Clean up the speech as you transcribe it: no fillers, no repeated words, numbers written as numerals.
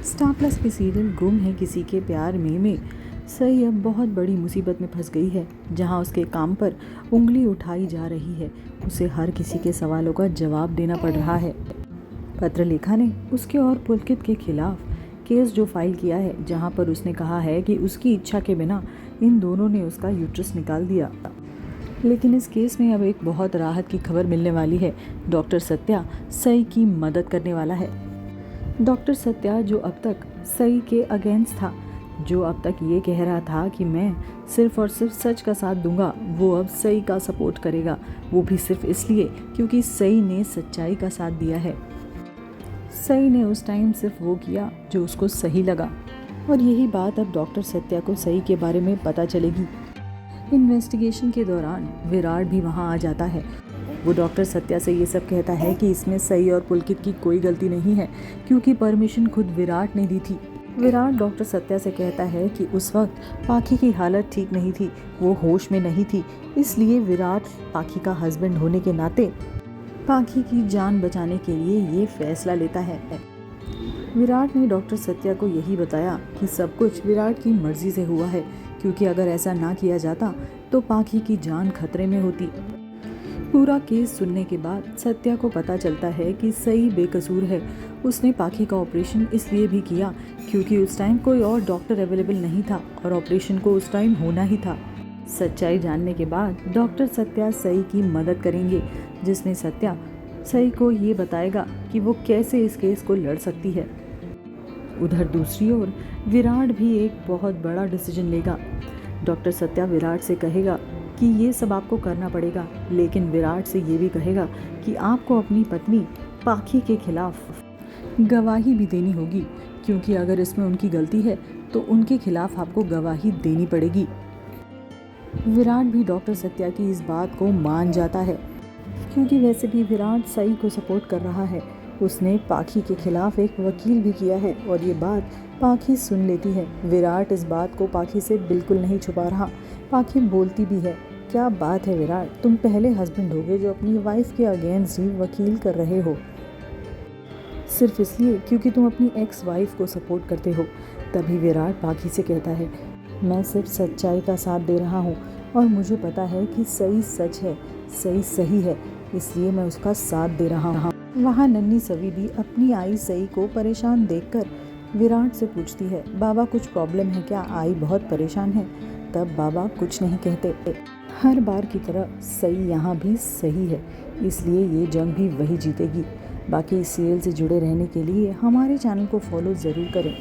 Star plus के serial गुम है किसी के प्यार में सई अब बहुत बड़ी मुसीबत में फंस गई है, जहां उसके काम पर उंगली उठाई जा रही है। उसे हर किसी के सवालों का जवाब देना पड़ रहा है। पत्रलेखा ने उसके और पुलकित के खिलाफ केस जो फाइल किया है, जहां पर उसने कहा है कि उसकी इच्छा के बिना इन दोनों ने उसका यूट्रस निकाल दिया। लेकिन इस केस में अब एक बहुत राहत की खबर मिलने वाली है। डॉक्टर सत्या सई की मदद करने वाला है। डॉक्टर सत्या, जो अब तक सई के अगेंस्ट था, जो अब तक ये कह रहा था कि मैं सिर्फ और सिर्फ सच का साथ दूंगा, वो अब सई का सपोर्ट करेगा। वो भी सिर्फ इसलिए क्योंकि सई ने सच्चाई का साथ दिया है। सई ने उस टाइम सिर्फ वो किया जो उसको सही लगा, और यही बात अब डॉक्टर सत्या को सई के बारे में पता चलेगी। इन्वेस्टिगेशन के दौरान विराट भी वहाँ आ जाता है। वो डॉक्टर सत्या से ये सब कहता है कि इसमें सई और पुलकित की कोई गलती नहीं है, क्योंकि परमिशन खुद विराट ने दी थी। विराट डॉक्टर सत्या से कहता है कि उस वक्त पाखी की हालत ठीक नहीं थी, वो होश में नहीं थी, इसलिए विराट पाखी का हस्बैंड होने के नाते पाखी की जान बचाने के लिए ये फैसला लेता है। विराट ने डॉक्टर सत्या को यही बताया कि सब कुछ विराट की मर्जी से हुआ है, क्योंकि अगर ऐसा ना किया जाता तो पाखी की जान खतरे में होती। पूरा केस सुनने के बाद सत्या को पता चलता है कि सई बेकसूर है। उसने पाखी का ऑपरेशन इसलिए भी किया क्योंकि उस टाइम कोई और डॉक्टर अवेलेबल नहीं था, और ऑपरेशन को उस टाइम होना ही था। सच्चाई जानने के बाद डॉक्टर सत्या सई की मदद करेंगे, जिसमें सत्या सई को ये बताएगा कि वो कैसे इस केस को लड़ सकती है। उधर दूसरी ओर विराट भी एक बहुत बड़ा डिसीजन लेगा। डॉक्टर सत्या विराट से कहेगा कि ये सब आपको करना पड़ेगा, लेकिन विराट से ये भी कहेगा कि आपको अपनी पत्नी पाखी के खिलाफ गवाही भी देनी होगी, क्योंकि अगर इसमें उनकी गलती है तो उनके खिलाफ आपको गवाही देनी पड़ेगी। विराट भी डॉक्टर सत्या की इस बात को मान जाता है, क्योंकि वैसे भी विराट सई को सपोर्ट कर रहा है। उसने पाखी के खिलाफ एक वकील भी किया है, और ये बात पाखी सुन लेती है। विराट इस बात को पाखी से बिल्कुल नहीं छुपा रहा। पाखी बोलती भी है, क्या बात है विराट, तुम पहले हस्बैंड होगे जो अपनी वाइफ के अगेंस्ट ही वकील कर रहे हो, सिर्फ इसलिए क्योंकि तुम अपनी एक्स वाइफ को सपोर्ट करते हो। तभी विराट पाखी से कहता है, मैं सिर्फ सच्चाई का साथ दे रहा हूँ, और मुझे पता है कि सही सच है, सही सही है, इसलिए मैं उसका साथ दे रहा हूँ। वहाँ नन्ही सवी भी अपनी आई सई को परेशान देखकर विराट से पूछती है, बाबा कुछ प्रॉब्लम है क्या, आई बहुत परेशान है। तब बाबा कुछ नहीं कहते। हर बार की तरह सई यहाँ भी सही है, इसलिए ये जंग भी वही जीतेगी। बाकी इस सीरियल से जुड़े रहने के लिए हमारे चैनल को फॉलो ज़रूर करें।